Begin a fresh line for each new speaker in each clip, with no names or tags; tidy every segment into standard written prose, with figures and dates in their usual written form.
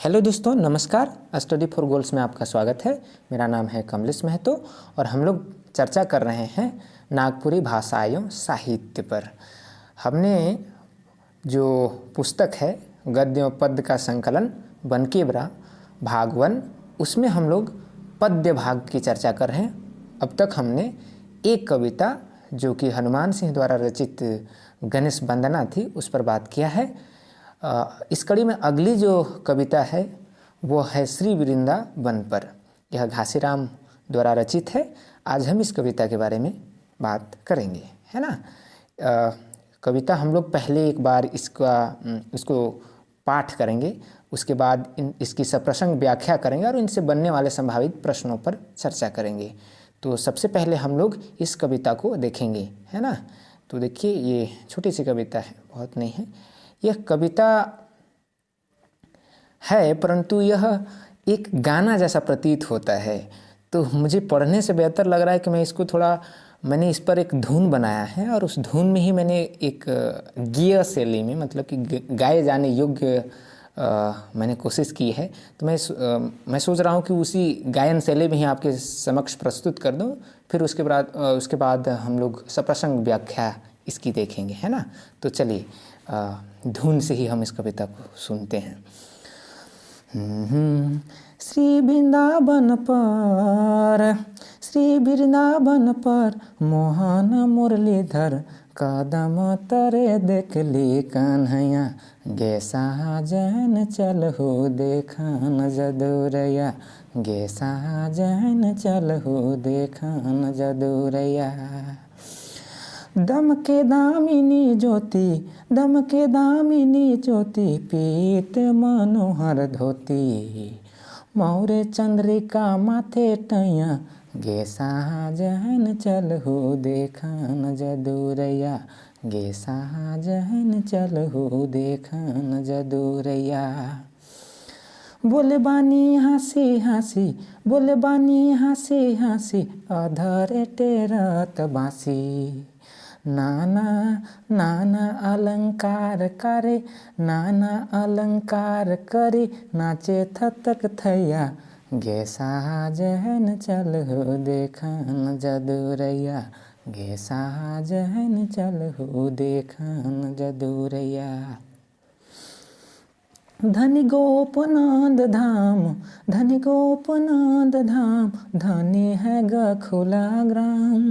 Hello दोस्तों, नमस्कार। Study for goals में आपका स्वागत है। मेरा नाम है कमलेश महतो और हम लोग चर्चा कर रहे हैं नागपुरी भाषा एवं साहित्य पर। हमने जो पुस्तक है गद्य एवं पद्य का संकलन बनकेबरा भाग 1, उसमें हम लोग पद्य भाग की चर्चा कर रहे हैं। अब तक हमने एक कविता जो कि हनुमान सिंह द्वारा रचित गणेश वंदना थी उस पर बात किया है। इस कड़ी में अगली जो कविता है वो है श्री वृंदावन पर। यह घासीराम द्वारा रचित है। आज हम इस कविता के बारे में बात करेंगे, है ना। कविता हम लोग पहले एक बार इसको पाठ करेंगे, उसके बाद इसकी सप्रसंग व्याख्या करेंगे और इनसे बनने वाले संभावित प्रश्नों पर चर्चा करेंगे। तो सबसे पहले हम लोग इस कविता को देखेंगे, है ना। तो देखिए, ये छोटी सी कविता है, बहुत नहीं है। यह कविता है परंतु यह एक गाना जैसा प्रतीत होता है, तो मुझे पढ़ने से बेहतर लग रहा है कि मैंने इस पर एक धुन बनाया है और उस धुन में ही मैंने एक गीय शैली में, मतलब कि गाए जाने योग्य मैंने कोशिश की है। तो मैं सोच रहा हूँ कि उसी गायन शैली में ही आपके समक्ष प्रस्तुत कर दूँ। फिर उसके बाद हम लोग सप्रसंग व्याख्या इसकी देखेंगे, है ना। तो चलिए धुन से ही हम इस कविता को सुनते हैं। श्री वृंदावन पर मोहन मुरलीधर कदम तरे देखली कन्हैया गे साजन चलहु देखन जदुरैया गे साजन चलहु देखन जदुरैया। दम के दामिनी ज्योति पीत मनोहर धोती मौरे चंद्रिका माथे टैया गे साजन चलहु देखन जदुरैया गे साजन चलहु देखन जदुरैया। बोले बानी हंसी हंसी अधर टेरत बासी नाना अलंकार करे नाचे थतक थैया गे साजन चलहु देखन जदुरैया गे साजन चलहु देखन जदुरैया। धनी गोपनाथ धाम धनी है गखुला ग्राम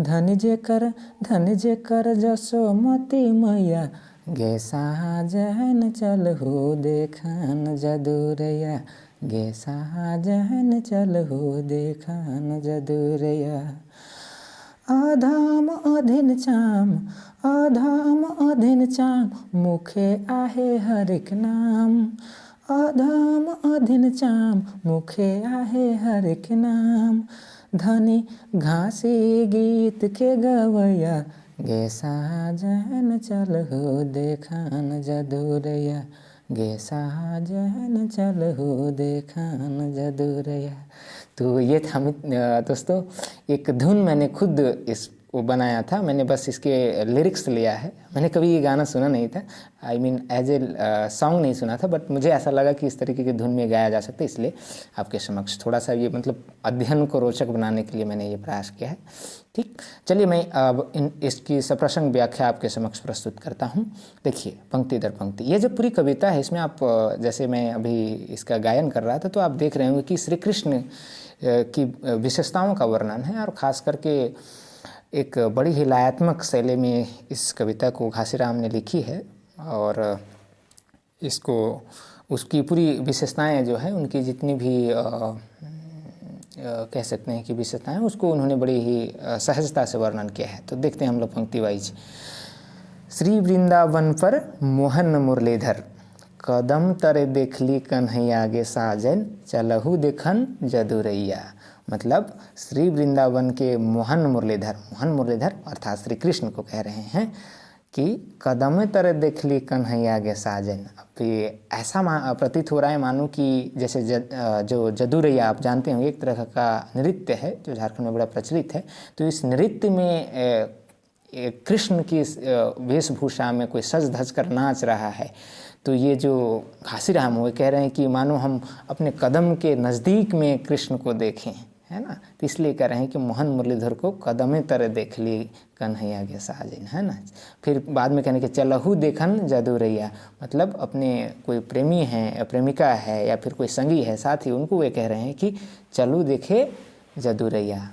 धनी जेकर जसोमती मैया गे साजन चलहु देखन जदुरैया गे साजन चलहु देखन जदुरैया। अधाम अधीन चाम मुखे आहे हरिक नाम अधाम अधीन चाम मुखे आहे हरिक नाम धनी घासी गीत के गवैया गे साजन चलहु देखन जदुरैया गे साजन चलहु देखन जदुरैया। तो ये था दोस्तों, एक धुन मैंने खुद वो बनाया था। मैंने बस इसके लिरिक्स लिया है। मैंने कभी ये गाना सुना नहीं था, एज ए सॉन्ग नहीं सुना था, बट मुझे ऐसा लगा कि इस तरीके की धुन में गाया जा सकता है, इसलिए आपके समक्ष थोड़ा सा ये अध्ययन को रोचक बनाने के लिए मैंने ये प्रयास किया है। ठीक, चलिए मैं अब इसकी सप्रसंग व्याख्या आपके समक्ष प्रस्तुत करता हूँ। देखिए, पंक्ति दर पंक्ति ये जो पूरी कविता है, इसमें आप जैसे मैं अभी इसका गायन कर रहा था तो आप देख रहे होंगे कि श्री कृष्ण की विशेषताओं का वर्णन है और ख़ास करके एक बड़ी ही लयात्मक शैली में इस कविता को घासीराम ने लिखी है और इसको उसकी पूरी विशेषताएं जो है, उनकी जितनी भी कह सकते हैं कि विशेषताएं, उसको उन्होंने बड़ी ही सहजता से वर्णन किया है। तो देखते हैं हम लोग पंक्ति वाइज। श्री वृंदावन पर मोहन मुरलीधर कदम तरे देखली कन्हैया गे साजन चलहु देखन जदुरैया। मतलब श्री वृंदावन के मोहन मुरलीधर अर्थात श्री कृष्ण को कह रहे हैं कि कदम तरे देखली कन्हैया गे साजन। अब ये ऐसा प्रतीत हो रहा है मानो कि जैसे जो जदुरैया आप जानते होंगे, एक तरह का नृत्य है जो झारखंड में बड़ा प्रचलित है। तो इस नृत्य में कृष्ण की वेशभूषा में कोई सज धज कर नाच रहा है, तो ये जो घासीराम वो कह रहे हैं कि मानो हम अपने कदम के नज़दीक में कृष्ण को देखें, है ना। तो इसलिए कह रहे हैं कि मोहन मुरलीधर को कदमे तरह देख ली कन्हैया के साजन, है ना। फिर बाद में कहने कि चलहु देखन जदुरैया, मतलब अपने कोई प्रेमी हैं या प्रेमिका है या फिर कोई संगी है साथी, उनको वे कह रहे हैं कि चलू देखे जदुरैया।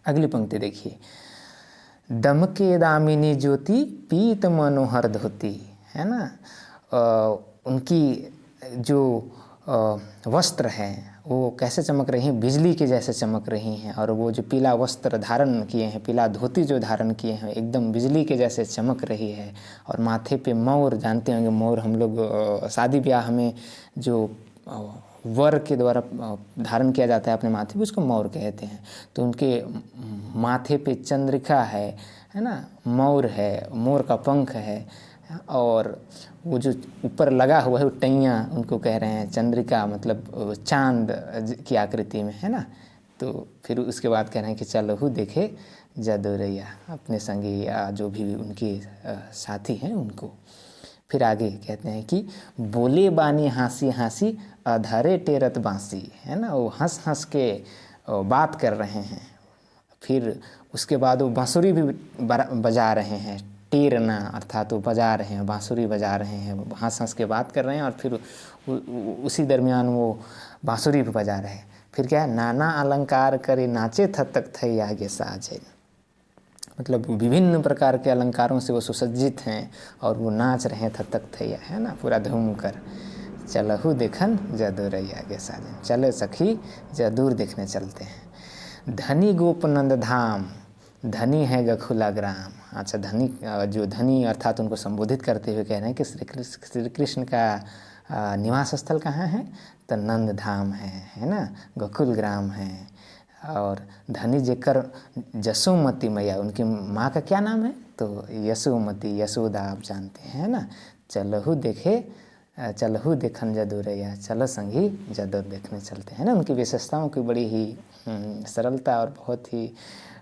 अगली पंक्ति देखिए, दमके दामिनी ज्योति पीत मनोहर धोती, है ना। उनकी जो वस्त्र हैं वो कैसे चमक रही हैं, बिजली के जैसे चमक रही हैं, और वो जो पीला वस्त्र धारण किए हैं, पीला धोती जो धारण किए हैं, एकदम बिजली के जैसे चमक रही है। और माथे पे मोर, जानते होंगे मोर हम लोग शादी ब्याह में जो वर के द्वारा धारण किया जाता है अपने माथे पे, उसको मोर कहते हैं। तो उनके माथे पे चंद्रिका है ना, मोर है, मोर का पंख है, और वो जो ऊपर लगा हुआ है वो टैया उनको कह रहे हैं, चंद्रिका मतलब चांद की आकृति में, है ना। तो फिर उसके बाद कह रहे हैं कि चलहु देखे जदुरैया, अपने संगी या जो भी उनके साथी हैं उनको। फिर आगे कहते हैं कि बोले बानी हंसी हंसी अधरे टेरत बांसी, है ना। वो हंस हंस के बात कर रहे हैं। फिर उसके बाद वो बांसुरी भी बजा रहे हैं, टेरना अर्थात वो बजा रहे हैं, बांसुरी बजा रहे हैं, हंस हंस के बात कर रहे हैं, और फिर उसी दरमियान वो बांसुरी भी बजा रहे हैं। फिर क्या है, नाना अलंकार करे नाचे थतक थई आगे साजे, मतलब विभिन्न प्रकार के अलंकारों से वो सुसज्जित हैं और वो नाच रहे हैं थतक थैया, है ना, पूरा धूम कर। चलहु देखन जदुरैया के साजन, चले सखी जदूर देखने चलते हैं। धनी गोपनंद धाम, धनी है गखुला ग्राम। अच्छा, धनी जो धनी अर्थात उनको संबोधित करते हुए कह रहे हैं कि श्री कृष्ण का निवास स्थल कहाँ है, तो नंद धाम है ना, गकुल ग्राम है। और धनी जेकर जसोमती मैया, उनकी माँ का क्या नाम है, तो यशोमती, यशोदा आप जानते हैं ना। चलहु देखन जदुरैया, चलो संगी जदुर देखने चलते हैं ना। उनकी विशेषताओं की बड़ी ही सरलता और बहुत ही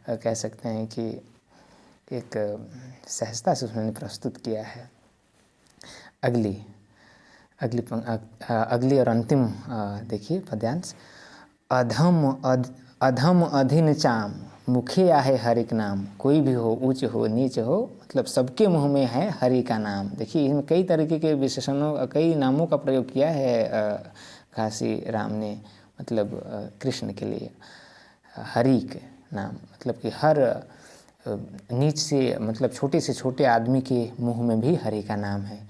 कह सकते हैं कि एक सहजता से उन्होंने प्रस्तुत किया है। अगली और अंतिम देखिए पद्यांश, अधम अधीन चाम मुखे आहे हरि का नाम। कोई भी हो, ऊंच हो नीच हो, मतलब सबके मुंह में है हरि का नाम। देखिए इसमें कई तरीके के विशेषणों, कई नामों का प्रयोग किया है घासी राम ने, मतलब कृष्ण के लिए हरि के नाम, मतलब कि हर नीच से, मतलब छोटे से छोटे आदमी के मुंह में भी हरि का नाम है।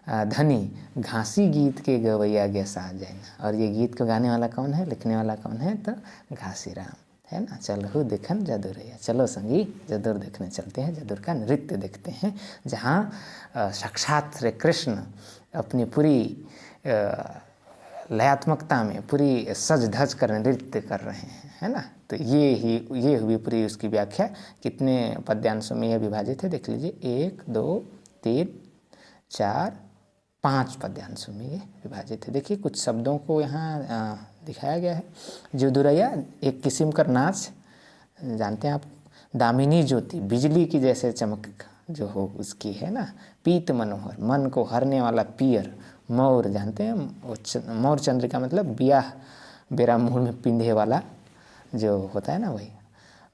धनी घासी गीत के गवैया गे साजन, और ये गीत को गाने वाला कौन है, लिखने वाला कौन है, तो घासी राम, है ना। चलहु देखन जदुरैया, चलो संगी जदुर देखने चलते हैं, जदुर का नृत्य देखते हैं, जहाँ साक्षात श्री कृष्ण अपनी पूरी लयात्मकता में पूरी सज धज कर नृत्य कर रहे हैं, है ना। तो ये हुई पूरी उसकी व्याख्या। कितने पद्यांशों में यह विभाजित है देख लीजिए, 1 2 3 4 5 पद्यांशों में ये विभाजित है। देखिए कुछ शब्दों को यहाँ दिखाया गया है। जदुरैया एक किस्म का नाच, जानते हैं आप, दामिनी ज्योति, बिजली की जैसे चमक जो हो उसकी, है ना। पीत मनोहर, मन को हरने वाला पियर। मोर, जानते हैं मोर चंद्रिका, मतलब ब्याह बेरा मुँह में पिंधे वाला जो होता है ना, वही।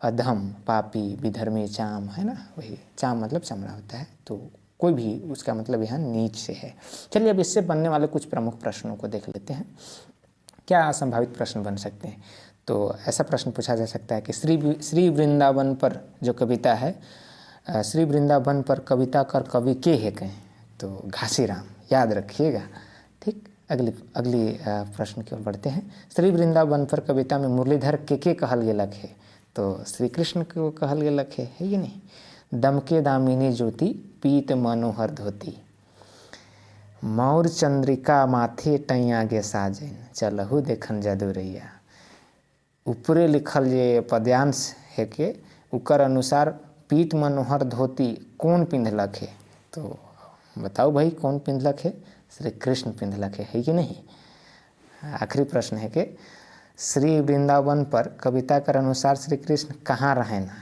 अधम पापी विधर्मी चाम, है ना, वही चाम मतलब चमड़ा होता है, तो कोई भी उसका मतलब यहाँ नीच से है। चलिए अब इससे बनने वाले कुछ प्रमुख प्रश्नों को देख लेते हैं। क्या संभावित प्रश्न बन सकते हैं, तो ऐसा प्रश्न पूछा जा सकता है कि श्री वृंदावन पर जो कविता है, श्री वृंदावन पर कविता कर कवि के है कहें, तो घासी राम, याद रखिएगा, ठीक। अगली प्रश्न की ओर बढ़ते हैं। श्री वृंदावन पर कविता में मुरलीधर के कहल गेलक है, तो श्री कृष्ण को कहल गेलक है ये नहीं। दमके दामिनी ज्योति पीत मनोहर धोती, मौर चंद्रिका माथे टैया गे साजन, चलहु देखन जदुरैया। ऊपरे लिखल जे पद्यांश है के उकर अनुसार पीत मनोहर धोती कौन पिंधलक है, तो बताओ भाई कौन पिंधलक है, श्री कृष्ण पिंधलक है कि नहीं। आखिरी प्रश्न है कि श्री वृंदावन पर कविता के अनुसार श्री कृष्ण कहाँ रहेना,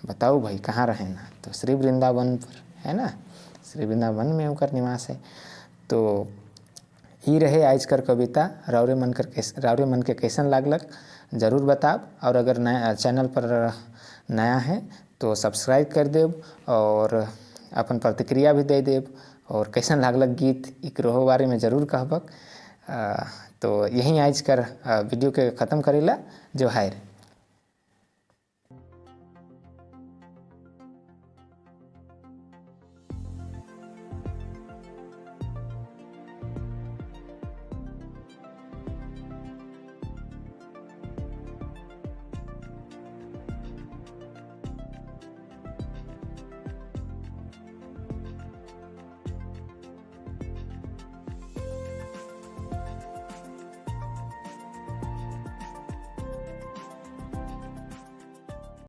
बताओ भाई कहाँ रहे ना, तो श्री वृंदावन पर है ना, श्री वृंदावन में उनकर निवास है। तो ई रहे आज कर कविता, राउरे मन के कैसन लागलक जरूर बताब। और अगर नया चैनल पर नया है तो सब्सक्राइब कर देब और अपन प्रतिक्रिया भी दे देब, और कैसन लागलक गीत एकरो बारे में जरूर कहबक। तो यहीं आज कर वीडियो के ख़त्म करेला। जो है।